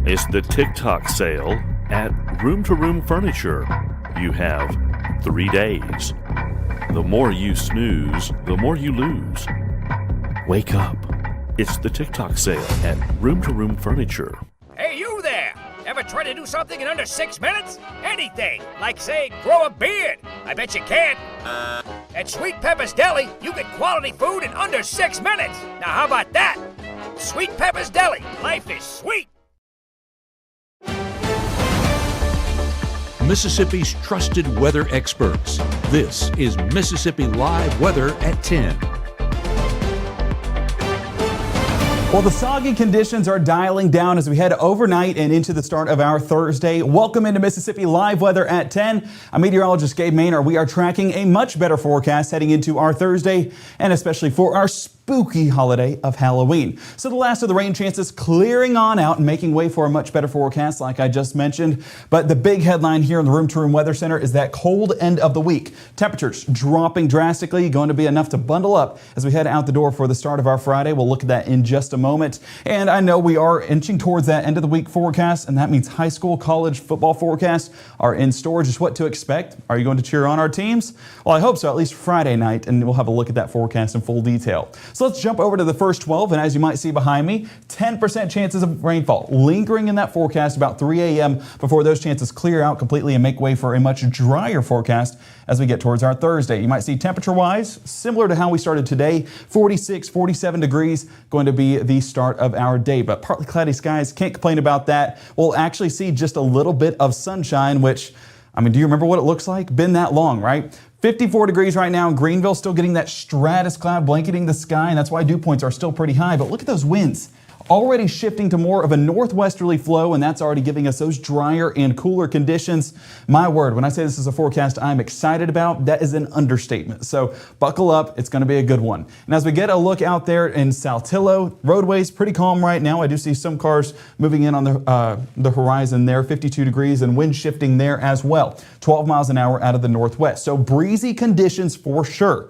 It's the TikTok sale at Room to Room Furniture. You have 3 days. The more you snooze, the more you lose. Wake up. It's the TikTok sale at Room to Room Furniture. Hey, you there! Ever try to do something in under 6 minutes? Anything, like say, grow a beard. I bet you can. At Sweet Pepper's Deli, you get quality food in under 6 minutes. Now how about that? Sweet Pepper's Deli, life is sweet. Mississippi's trusted weather experts. This is Mississippi Live Weather at 10. Well, the soggy conditions are dialing down as we head overnight and into the start of our Thursday. Welcome into Mississippi Live Weather at 10. I'm meteorologist Gabe Maynard. We are tracking a much better forecast heading into our Thursday and especially for our spooky holiday of Halloween. So the last of the rain chances clearing on out and making way for a much better forecast like I just mentioned. But the big headline here in the Room to Room Weather Center is that cold end of the week. Temperatures dropping drastically, going to be enough to bundle up as we head out the door for the start of our Friday. We'll look at that in just a moment. And I know we are inching towards that end of the week forecast, and that means high school, college football forecasts are in store. Just what to expect. Are you going to cheer on our teams? Well, I hope so, at least Friday night, and we'll have a look at that forecast in full detail. So let's jump over to the first 12, and as you might see behind me, 10% chances of rainfall lingering in that forecast about 3 a.m. before those chances clear out completely and make way for a much drier forecast as we get towards our Thursday. You might see temperature-wise, similar to how we started today, 46, 47 degrees going to be the start of our day, but partly cloudy skies, can't complain about that. We'll actually see just a little bit of sunshine, which, I mean, do you remember what it looks like? Been that long, right? 54 degrees right now in Greenville, still getting that stratus cloud blanketing the sky, and that's why dew points are still pretty high. But look at those winds. Already shifting to more of a northwesterly flow, and that's already giving us those drier and cooler conditions. My word, when I say this is a forecast I'm excited about, that is an understatement. So buckle up, it's going to be a good one. And as we get a look out there in Saltillo, roadways pretty calm right now. I do see some cars moving in on the horizon there, 52 degrees and wind shifting there as well. 12 miles an hour out of the northwest. So breezy conditions for sure.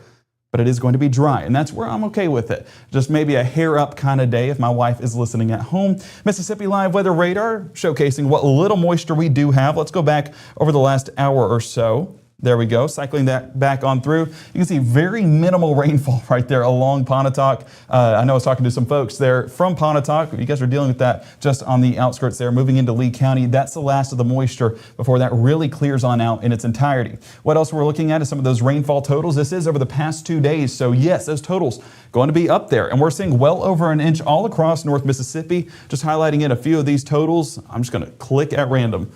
But it is going to be dry, and that's where I'm okay with it. Just maybe a hair up kind of day if my wife is listening at home. Mississippi Live Weather Radar showcasing what little moisture we do have. Let's go back over the last hour or so. There we go, cycling that back on through. You can see very minimal rainfall right there along Pontotoc. I know I was talking to some folks there from Pontotoc. You guys are dealing with that just on the outskirts there, moving into Lee County. That's the last of the moisture before that really clears on out in its entirety. What else we're looking at is some of those rainfall totals. This is over the past 2 days. So yes, those totals going to be up there. And we're seeing well over an inch all across North Mississippi. Just highlighting in a few of these totals. I'm just going to click at random.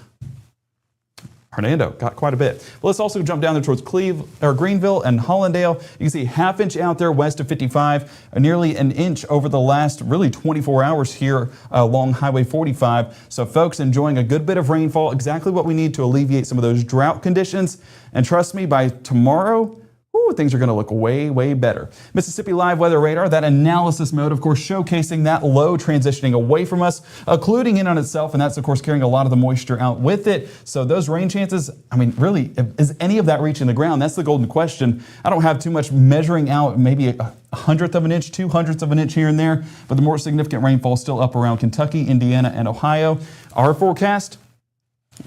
Hernando got quite a bit. Well, let's also jump down there towards Greenville and Hollandale. You can see half inch out there west of 55, nearly an inch over the last really 24 hours here along Highway 45. So folks enjoying a good bit of rainfall, exactly what we need to alleviate some of those drought conditions. And trust me, by tomorrow, things are going to look way, way better. Mississippi Live Weather Radar, that analysis mode, of course, showcasing that low transitioning away from us, occluding in on itself, and that's, of course, carrying a lot of the moisture out with it. So those rain chances, I mean, really, is any of that reaching the ground? That's the golden question. I don't have too much measuring out, maybe a hundredth of an inch, 2/100ths of an inch here and there, but the more significant rainfall still up around Kentucky, Indiana, and Ohio. Our forecast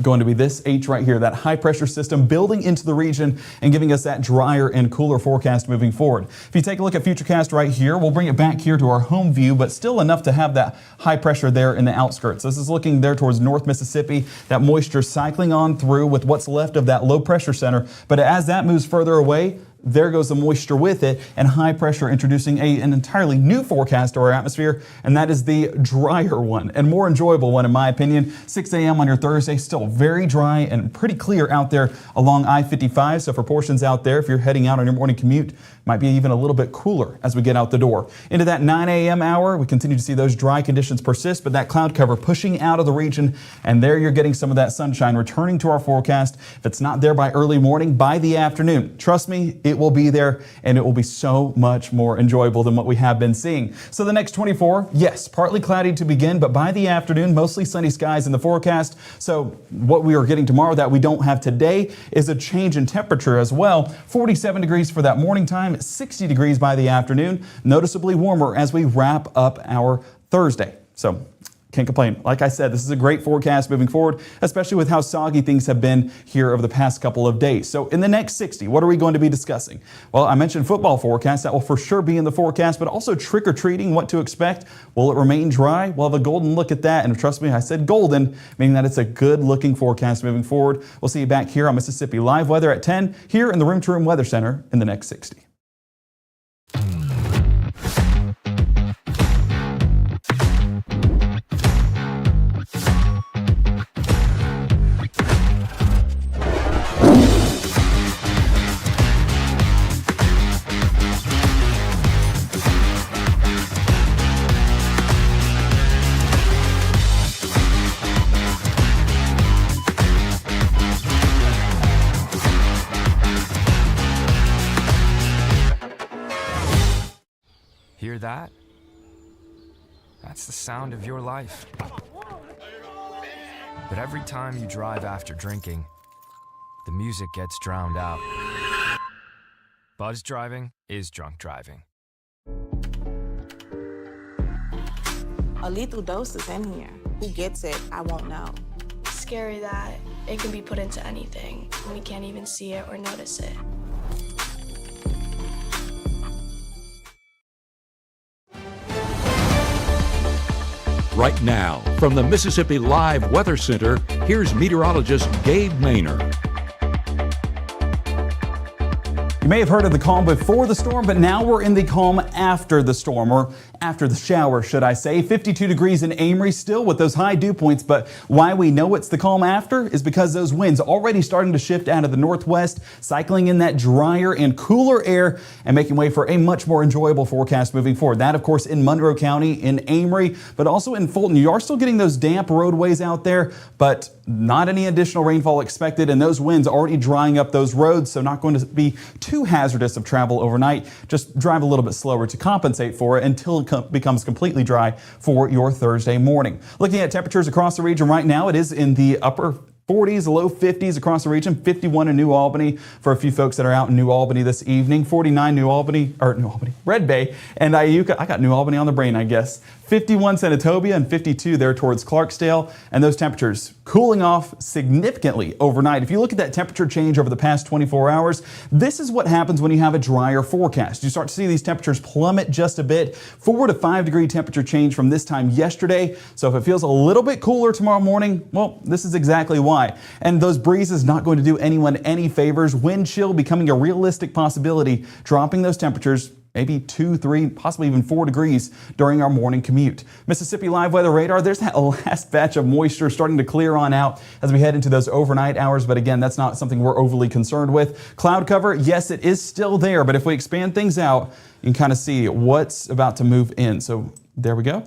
going to be this H right here, that high pressure system building into the region and giving us that drier and cooler forecast moving forward. If you take a look at Futurecast right here, we'll bring it back here to our home view, but still enough to have that high pressure there in the outskirts. This is looking there towards North Mississippi, that moisture cycling on through with what's left of that low pressure center. But as that moves further away, there goes the moisture with it, and high pressure introducing an entirely new forecast to our atmosphere, and that is the drier one and more enjoyable one in my opinion. 6 a.m. on your Thursday, still very dry and pretty clear out there along I-55. So for portions out there, if you're heading out on your morning commute, might be even a little bit cooler as we get out the door. Into that 9 a.m. hour, we continue to see those dry conditions persist, but that cloud cover pushing out of the region, and there you're getting some of that sunshine returning to our forecast. If it's not there by early morning, by the afternoon, trust me, it will be there, and it will be so much more enjoyable than what we have been seeing. So the next 24, yes, partly cloudy to begin, but by the afternoon, mostly sunny skies in the forecast. So what we are getting tomorrow that we don't have today is a change in temperature as well. 47 degrees for that morning time, 60 degrees by the afternoon, noticeably warmer as we wrap up our Thursday. So can't complain. Like I said, this is a great forecast moving forward, especially with how soggy things have been here over the past couple of days. So in the next 60, what are we going to be discussing? Well, I mentioned football forecast. That will for sure be in the forecast, but also trick-or-treating, what to expect. Will it remain dry? We'll have a golden look at that. And trust me, I said golden, meaning that it's a good-looking forecast moving forward. We'll see you back here on Mississippi Live Weather at 10, here in the Room to Room Weather Center in the next 60. Hear that? That's the sound of your life. But every time you drive after drinking, the music gets drowned out. Buzz driving is drunk driving. A lethal dose is in here. Who gets it, I won't know. Scary that it can be put into anything and we can't even see it or notice it. Right now, from the Mississippi Live Weather Center, here's meteorologist Gabe Maynor. You may have heard of the calm before the storm, but now we're in the calm after the storm, or after the shower, should I say. 52 degrees in Amory still with those high dew points, but why we know it's the calm after is because those winds already starting to shift out of the northwest, cycling in that drier and cooler air and making way for a much more enjoyable forecast moving forward. That, of course, in Monroe County, in Amory, but also in Fulton. You are still getting those damp roadways out there, but not any additional rainfall expected, and those winds already drying up those roads, so not going to be too hazardous of travel overnight. Just drive a little bit slower to compensate for it until it becomes completely dry for your Thursday morning. Looking at temperatures across the region right now, it is in the upper 40s, low 50s across the region. 51 in New Albany for a few folks that are out in New Albany this evening. 49 Red Bay, and Iuka. I got New Albany on the brain, I guess. 51 Senatobia and 52 there towards Clarksdale, and those temperatures cooling off significantly overnight. If you look at that temperature change over the past 24 hours, this is what happens when you have a drier forecast. You start to see these temperatures plummet just a bit. 4 to 5 degree temperature change from this time yesterday. So if it feels a little bit cooler tomorrow morning, well, this is exactly why. And those breezes not going to do anyone any favors. Wind chill becoming a realistic possibility, dropping those temperatures maybe 2, 3, possibly even 4 degrees during our morning commute. Mississippi Live Weather Radar, there's that last batch of moisture starting to clear on out as we head into those overnight hours. But again, that's not something we're overly concerned with. Cloud cover, yes, it is still there. But if we expand things out, you can kind of see what's about to move in. So there we go.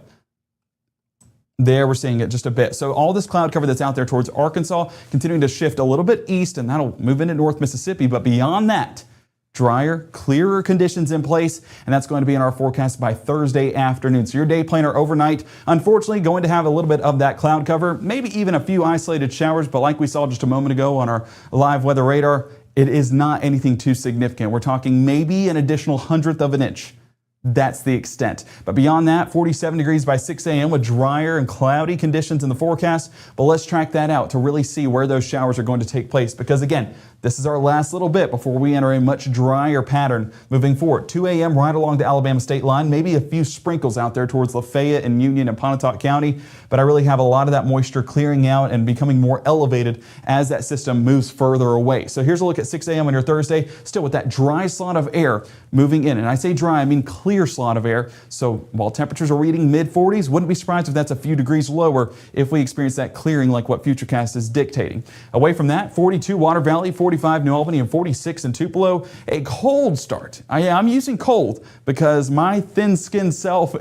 There we're seeing it just a bit. So all this cloud cover that's out there towards Arkansas, continuing to shift a little bit east, and that'll move into North Mississippi. But beyond that, drier, clearer conditions in place, and that's going to be in our forecast by Thursday afternoon. So your day planner overnight, unfortunately, going to have a little bit of that cloud cover, maybe even a few isolated showers, but like we saw just a moment ago on our live weather radar, it is not anything too significant. We're talking maybe an additional 1/100 of an inch. That's the extent. But beyond that, 47 degrees by 6 a.m. with drier and cloudy conditions in the forecast. But let's track that out to really see where those showers are going to take place. Because again, this is our last little bit before we enter a much drier pattern moving forward. 2 a.m. right along the Alabama state line, maybe a few sprinkles out there towards Lafayette and Union and Pontotoc County. But I really have a lot of that moisture clearing out and becoming more elevated as that system moves further away. So here's a look at 6 a.m. on your Thursday, still with that dry slot of air moving in. And I say dry, I mean clear slot of air. So while temperatures are reading mid-40s, wouldn't be surprised if that's a few degrees lower if we experience that clearing like what Futurecast is dictating. Away from that, 42 Water Valley, 45 New Albany, and 46 in Tupelo. A cold start. I'm using cold because my thin-skinned self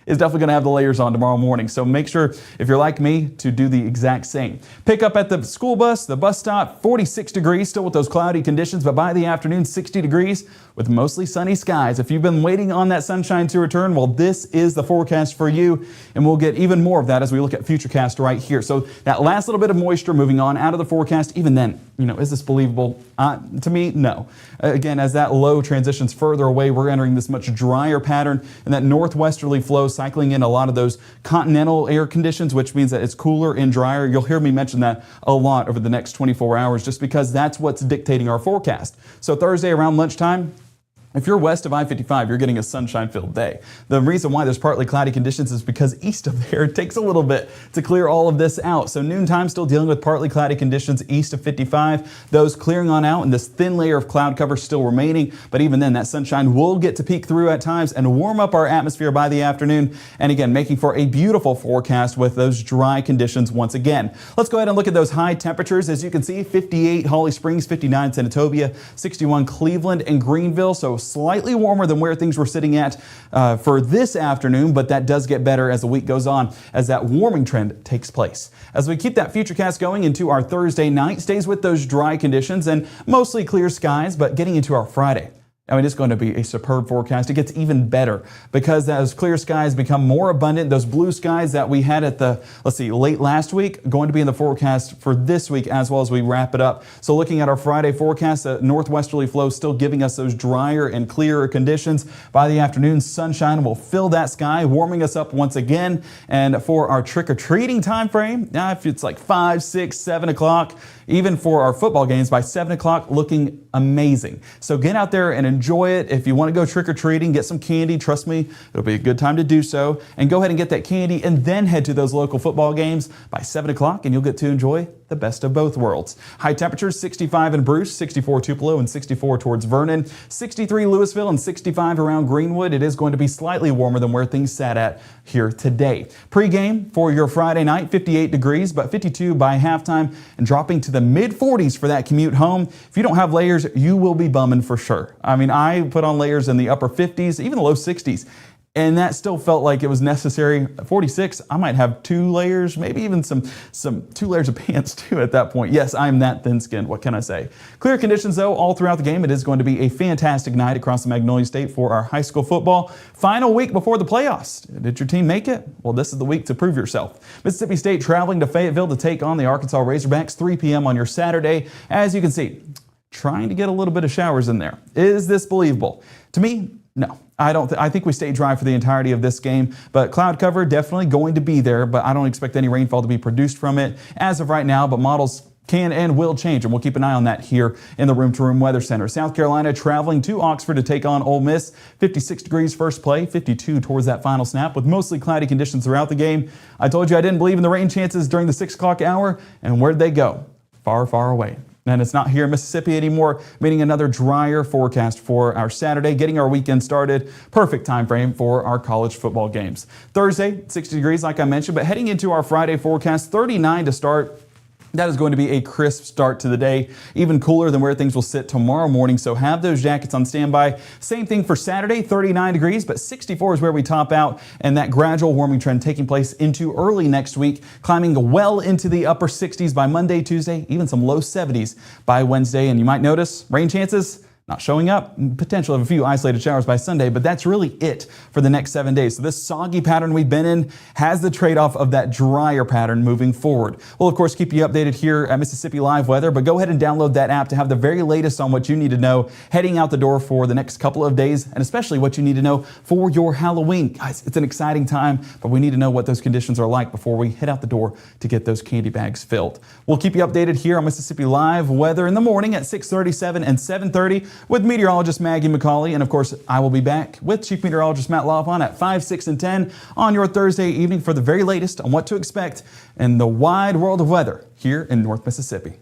is definitely going to have the layers on tomorrow morning. So make sure, if you're like me, to do the exact same. Pick up at the school bus, the bus stop, 46 degrees, still with those cloudy conditions, but by the afternoon, 60 degrees with mostly sunny skies. If you've been waiting on that that sunshine to return? Well, this is the forecast for you, and we'll get even more of that as we look at Futurecast right here. So that last little bit of moisture moving on out of the forecast, even then, is this believable? To me, no. Again, as that low transitions further away, we're entering this much drier pattern, and that northwesterly flow cycling in a lot of those continental air conditions, which means that it's cooler and drier. You'll hear me mention that a lot over the next 24 hours just because that's what's dictating our forecast. So Thursday around lunchtime, if you're west of I-55, you're getting a sunshine-filled day. The reason why there's partly cloudy conditions is because east of there, it takes a little bit to clear all of this out. So noontime still dealing with partly cloudy conditions east of 55. Those clearing on out and this thin layer of cloud cover still remaining. But even then, that sunshine will get to peek through at times and warm up our atmosphere by the afternoon. And again, making for a beautiful forecast with those dry conditions once again. Let's go ahead and look at those high temperatures. As you can see, 58 Holly Springs, 59 Senatobia, 61 Cleveland and Greenville. So slightly warmer than where things were sitting at for this afternoon, but that does get better as the week goes on as that warming trend takes place. As we keep that Futurecast going into our Thursday night, stays with those dry conditions and mostly clear skies, but getting into our Friday. It's going to be a superb forecast. It gets even better because those clear skies become more abundant. Those blue skies that we had at late last week, going to be in the forecast for this week as well as we wrap it up. So looking at our Friday forecast, the northwesterly flow still giving us those drier and clearer conditions. By the afternoon, sunshine will fill that sky, warming us up once again. And for our trick-or-treating time frame, if it's like 5, 6, 7 o'clock, even for our football games by 7 o'clock, looking amazing. So get out there and enjoy it. If you want to go trick-or-treating, get some candy. Trust me, it'll be a good time to do so. And go ahead and get that candy and then head to those local football games by 7 o'clock and you'll get to enjoy the best of both worlds. High temperatures, 65 in Bruce, 64 Tupelo, and 64 towards Vernon, 63 Louisville, and 65 around Greenwood. It is going to be slightly warmer than where things sat at here today. Pre-game for your Friday night, 58 degrees, but 52 by halftime and dropping to the mid-40s for that commute home. If you don't have layers, you will be bumming for sure. I put on layers in the upper 50s, even the low 60s. And that still felt like it was necessary. 46, I might have 2 layers, maybe even some 2 layers of pants too at that point. Yes, I'm that thin-skinned. What can I say? Clear conditions though all throughout the game. It is going to be a fantastic night across the Magnolia State for our high school football. Final week before the playoffs. Did your team make it? Well, this is the week to prove yourself. Mississippi State traveling to Fayetteville to take on the Arkansas Razorbacks, 3 p.m. on your Saturday. As you can see, trying to get a little bit of showers in there. Is this believable? To me, no. I think we stay dry for the entirety of this game, but cloud cover definitely going to be there, but I don't expect any rainfall to be produced from it as of right now, but models can and will change, and we'll keep an eye on that here in the Room to Room Weather Center. South Carolina traveling to Oxford to take on Ole Miss. 56 degrees first play, 52 towards that final snap with mostly cloudy conditions throughout the game. I told you I didn't believe in the rain chances during the 6 o'clock hour, and where'd they go? Far, far away. And it's not here in Mississippi anymore, meaning another drier forecast for our Saturday, getting our weekend started. Perfect time frame for our college football games. Thursday, 60 degrees like I mentioned, but heading into our Friday forecast, 39 to start. That is going to be a crisp start to the day, even cooler than where things will sit tomorrow morning. So have those jackets on standby. Same thing for Saturday, 39 degrees, but 64 is where we top out, and that gradual warming trend taking place into early next week, climbing well into the upper 60s by Monday, Tuesday, even some low 70s by Wednesday. And you might notice rain chances not showing up, potential of a few isolated showers by Sunday, but that's really it for the next 7 days. So this soggy pattern we've been in has the trade-off of that drier pattern moving forward. We'll, of course, keep you updated here at Mississippi Live Weather, but go ahead and download that app to have the very latest on what you need to know heading out the door for the next couple of days, and especially what you need to know for your Halloween. Guys, it's an exciting time, but we need to know what those conditions are like before we head out the door to get those candy bags filled. We'll keep you updated here on Mississippi Live Weather in the morning at 6:37 and 7:30 with meteorologist Maggie McCauley. And of course, I will be back with Chief Meteorologist Matt Laufon at 5, 6, and 10 on your Thursday evening for the very latest on what to expect in the wide world of weather here in North Mississippi.